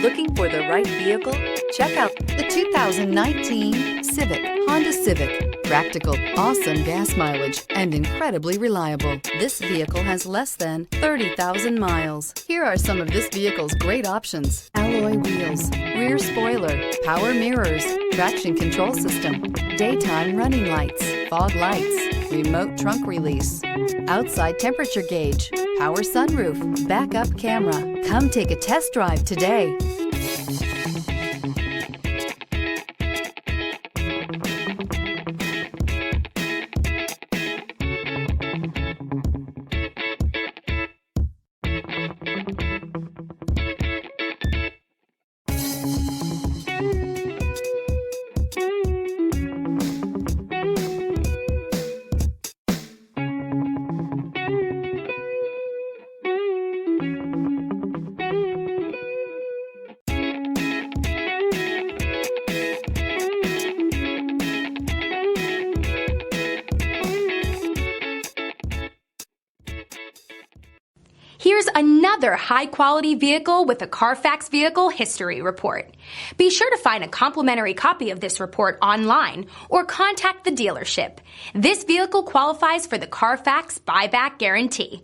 Looking for the right vehicle? Check out the 2019 Civic, Honda Civic. Practical, awesome gas mileage, and incredibly reliable. This vehicle has less than 30,000 miles. Here are some of this vehicle's great options: alloy wheels, rear spoiler, power mirrors, traction control system, daytime running lights, fog lights, remote trunk release, outside temperature gauge, power sunroof, backup camera. Come take a test drive today. Here's another high-quality vehicle with a Carfax Vehicle History Report. Be sure to find a complimentary copy of this report online or contact the dealership. This vehicle qualifies for the Carfax Buyback Guarantee.